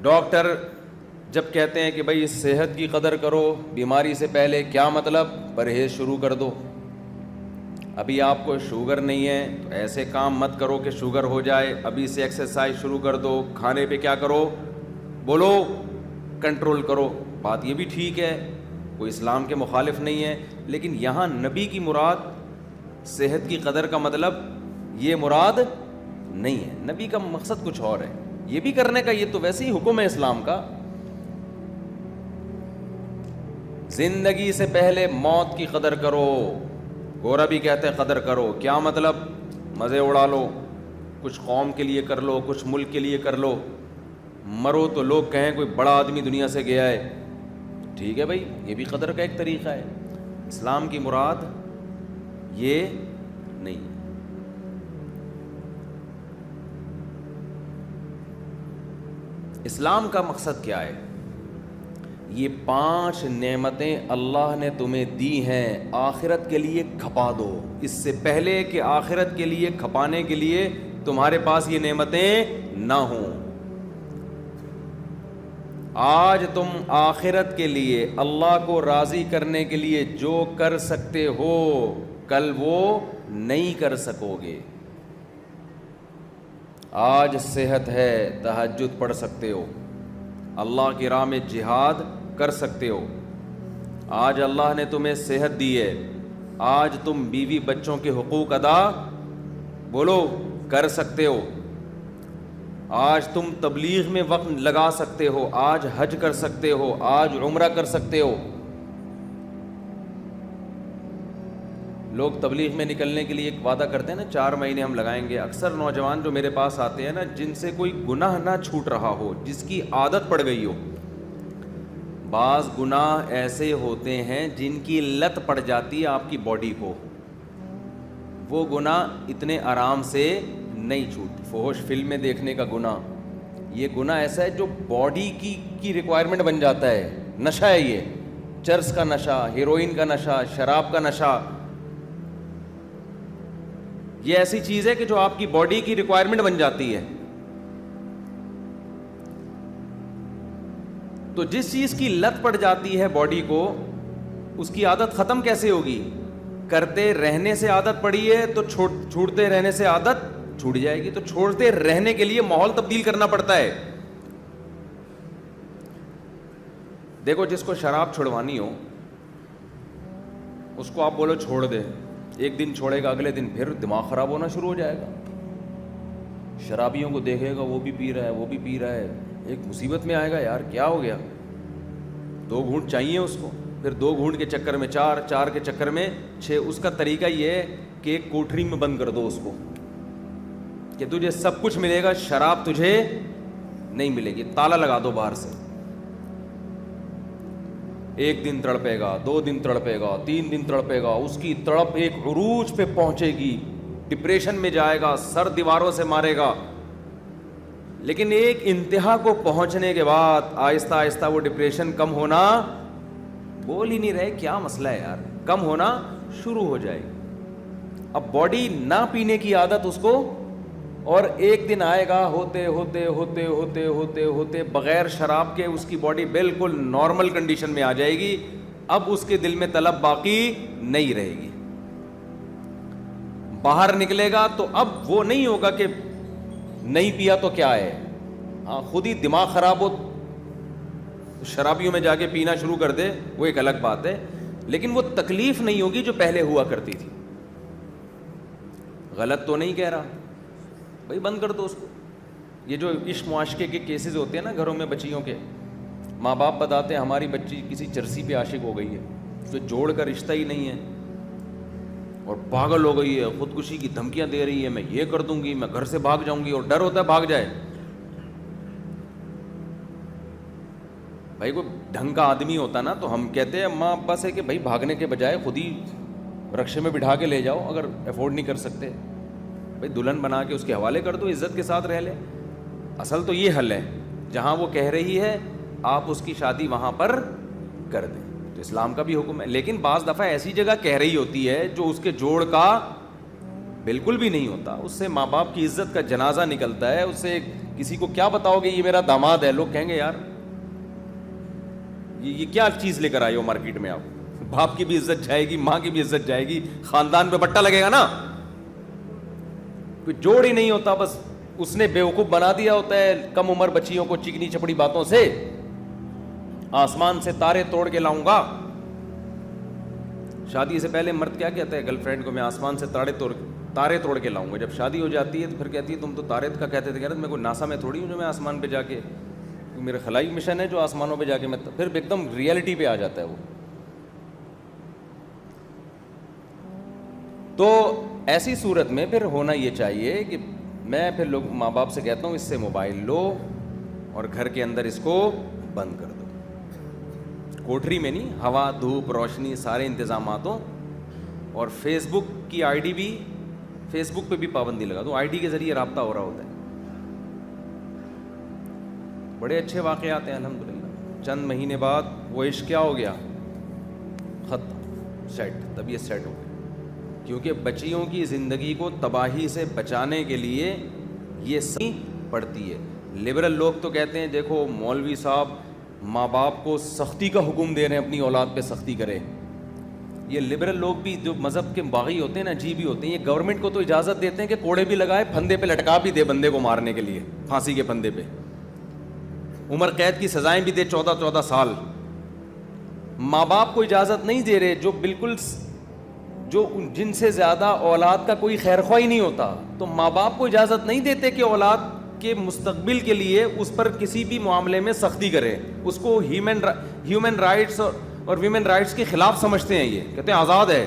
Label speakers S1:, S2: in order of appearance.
S1: Doctor جب کہتے ہیں کہ بھائی صحت کی قدر کرو بیماری سے پہلے، کیا مطلب؟ پرہیز شروع کر دو. ابھی آپ کو شوگر نہیں ہے تو ایسے کام مت کرو کہ شوگر ہو جائے، ابھی سے ایکسرسائز شروع کر دو. کھانے پہ کیا کرو؟ بولو کنٹرول کرو. بات یہ بھی ٹھیک ہے، کوئی اسلام کے مخالف نہیں ہے، لیکن یہاں نبی کی مراد صحت کی قدر کا مطلب یہ مراد نہیں ہے. نبی کا مقصد کچھ اور ہے. یہ بھی کرنے کا، یہ تو ویسے ہی حکم ہے اسلام کا. زندگی سے پہلے موت کی قدر کرو. گورا بھی کہتے ہیں قدر کرو. کیا مطلب؟ مزے اڑا لو، کچھ قوم کے لیے کر لو، کچھ ملک کے لیے کر لو. مرو تو لوگ کہیں کوئی بڑا آدمی دنیا سے گیا ہے. ٹھیک ہے بھائی، یہ بھی قدر کا ایک طریقہ ہے. اسلام کی مراد یہ نہیں. اسلام کا مقصد کیا ہے؟ یہ 5 نعمتیں اللہ نے تمہیں دی ہیں، آخرت کے لیے کھپا دو. اس سے پہلے کہ آخرت کے لیے کھپانے کے لیے تمہارے پاس یہ نعمتیں نہ ہوں. آج تم آخرت کے لیے اللہ کو راضی کرنے کے لیے جو کر سکتے ہو، کل وہ نہیں کر سکو گے. آج صحت ہے، تہجد پڑھ سکتے ہو، اللہ کی راہ میں جہاد کر سکتے ہو. آج اللہ نے تمہیں صحت دی ہے، آج تم بیوی بچوں کے حقوق ادا بولو کر سکتے ہو. آج تم تبلیغ میں وقت لگا سکتے ہو، آج حج کر سکتے ہو، آج عمرہ کر سکتے ہو. لوگ تبلیغ میں نکلنے کے لیے ایک وعدہ کرتے ہیں نا، 4 مہینے ہم لگائیں گے. اکثر نوجوان جو میرے پاس آتے ہیں نا، جن سے کوئی گناہ نہ چھوٹ رہا ہو، جس کی عادت پڑ گئی ہو. بعض گناہ ایسے ہوتے ہیں جن کی لت پڑ جاتی ہے آپ کی باڈی کو، وہ گناہ اتنے آرام سے نہیں چھوٹتے. فحش فلمیں دیکھنے کا گناہ، یہ گناہ ایسا ہے جو باڈی کی ریکوائرمنٹ بن جاتا ہے. نشہ ہے یہ، چرس کا نشہ، ہیروئن کا نشہ، شراب کا نشہ. یہ ایسی چیز ہے کہ جو آپ کی باڈی کی ریکوائرمنٹ بن جاتی ہے. تو جس چیز کی لت پڑ جاتی ہے باڈی کو، اس کی عادت ختم کیسے ہوگی؟ کرتے رہنے سے عادت پڑی ہے تو چھوڑتے رہنے سے عادت چھوٹ جائے گی. تو چھوڑتے رہنے کے لیے ماحول تبدیل کرنا پڑتا ہے. دیکھو، جس کو شراب چھڑوانی ہو اس کو آپ بولو چھوڑ دے، ایک دن چھوڑے گا، اگلے دن پھر دماغ خراب ہونا شروع ہو جائے گا. شرابیوں کو دیکھے گا، وہ بھی پی رہا ہے، وہ بھی پی رہا ہے، ایک مصیبت میں آئے گا، یار کیا ہو گیا. 2 گھونٹ چاہیے اس کو، پھر 2 گھونٹ کے چکر میں 4، 4 کے چکر میں 6. اس کا طریقہ یہ ہے کہ ایک کوٹری میں بند کر دو اس کو کہ تجھے سب کچھ ملے گا، شراب تجھے نہیں ملے گی. تالا لگا دو باہر سے. 1 دن تڑپے گا، 2 دن تڑپے گا، 3 دن تڑپے گا. اس کی تڑپ ایک عروج پہ پہنچے گی، ڈپریشن میں جائے گا، سر دیواروں سے مارے گا. لیکن ایک انتہا کو پہنچنے کے بعد آہستہ آہستہ وہ ڈپریشن کم ہونا، بول ہی نہیں رہے کیا مسئلہ ہے یار، کم ہونا شروع ہو جائے گی. اب باڈی نہ پینے کی عادت اس کو، اور ایک دن آئے گا ہوتے ہوتے ہوتے ہوتے ہوتے ہوتے بغیر شراب کے اس کی باڈی بالکل نارمل کنڈیشن میں آ جائے گی. اب اس کے دل میں طلب باقی نہیں رہے گی. باہر نکلے گا تو اب وہ نہیں ہوگا کہ نہیں پیا تو کیا ہے. ہاں، خود ہی دماغ خراب ہو، شرابیوں میں جا کے پینا شروع کر دے، وہ ایک الگ بات ہے. لیکن وہ تکلیف نہیں ہوگی جو پہلے ہوا کرتی تھی. غلط تو نہیں کہہ رہا بھائی، بند کر دو اس کو. یہ جو عشق معاشقے کے کیسز ہوتے ہیں نا گھروں میں بچیوں کے، ماں باپ بتاتے ہیں ہماری بچی کسی چرسی پہ عاشق ہو گئی ہے، اس سے جوڑ کا رشتہ ہی نہیں ہے اور پاگل ہو گئی ہے، خودکشی کی دھمکیاں دے رہی ہے، میں یہ کر دوں گی، میں گھر سے بھاگ جاؤں گی، اور ڈر ہوتا ہے بھاگ جائے. بھائی کوئی ڈھنگ کا آدمی ہوتا نا تو ہم کہتے ہیں ماں ابا سے کہ بھائی بھاگنے کے بجائے خود ہی رکشے میں بٹھا کے لے جاؤ، اگر افورڈ نہیں کر سکتے بھائی دلہن بنا کے اس کے حوالے کر دو، عزت کے ساتھ رہ لے. اصل تو یہ حل ہے، جہاں وہ کہہ رہی ہے آپ اس کی شادی وہاں پر کر دیں، تو اسلام کا بھی حکم ہے. لیکن بعض دفعہ ایسی جگہ کہہ رہی ہوتی ہے جو اس کے جوڑ کا بالکل بھی نہیں ہوتا، اس سے ماں باپ کی عزت کا جنازہ نکلتا ہے، اس سے کسی کو کیا بتاؤ گے یہ میرا داماد ہے, لوگ کہیں گے یار یہ کیا چیز لے کر آئے ہو مارکیٹ میں, آپ باپ کی بھی عزت جائے گی, ماں کی بھی عزت جائے گی, خاندان پہ بٹا لگے گا نا. کوئی جوڑ ہی نہیں ہوتا, بس اس نے بیوقوف بنا دیا ہوتا ہے کم عمر بچیوں کو چکنی چپڑی باتوں سے. آسمان سے تارے توڑ کے لاؤں گا. شادی سے پہلے مرد کیا کہتا ہے گرل فرینڈ کو, میں آسمان سے تارے توڑ کے لاؤں گا. جب شادی ہو جاتی ہے تو پھر کہتی ہے تم تو تارے کا کہتے تھے, میں کوئی ناسا میں تھوڑی ہوں جو میں آسمان پہ جا کے, میرا خلائی مشن ہے جو آسمانوں پہ جا کے, میں پھر ایک دم ریئلٹی پہ آ جاتا ہے وہ. تو ایسی صورت میں پھر ہونا یہ چاہیے کہ میں پھر لوگ ماں باپ سے کہتا ہوں اس سے موبائل لو اور گھر کے اندر اس کو بند کر دو, کوٹری میں نہیں, ہوا دھوپ روشنی سارے انتظامات ہوں. اور فیس بک کی آئی ڈی بھی, فیس بک پہ بھی پابندی لگا دو, آئی ڈی کے ذریعے رابطہ ہو رہا ہوتا ہے. بڑے اچھے واقعات ہیں الحمدللہ. چند مہینے بعد وہ عشق کیا ہو گیا, ختم, سیٹ, طبیعت سیٹ ہو گئی. کیونکہ بچیوں کی زندگی کو تباہی سے بچانے کے لیے یہ سختی پڑتی ہے. لبرل لوگ تو کہتے ہیں دیکھو مولوی صاحب ماں باپ کو سختی کا حکم دے رہے ہیں, اپنی اولاد پہ سختی کرے. یہ لبرل لوگ بھی جو مذہب کے باغی ہوتے ہیں نا, عجیب ہی ہوتے ہیں. یہ گورنمنٹ کو تو اجازت دیتے ہیں کہ کوڑے بھی لگائے, پھندے پہ لٹکا بھی دے بندے کو مارنے کے لیے, پھانسی کے پھندے پہ, عمر قید کی سزائیں بھی دے 14 سال. ماں باپ کو اجازت نہیں دے رہے جو بالکل جن سے زیادہ اولاد کا کوئی خیر خواہ ہی نہیں ہوتا. تو ماں باپ کو اجازت نہیں دیتے کہ اولاد کے مستقبل کے لیے اس پر کسی بھی معاملے میں سختی کرے. اس کو ہیومن رائٹس اور ویمن رائٹس کے خلاف سمجھتے ہیں. یہ کہتے ہیں آزاد ہے,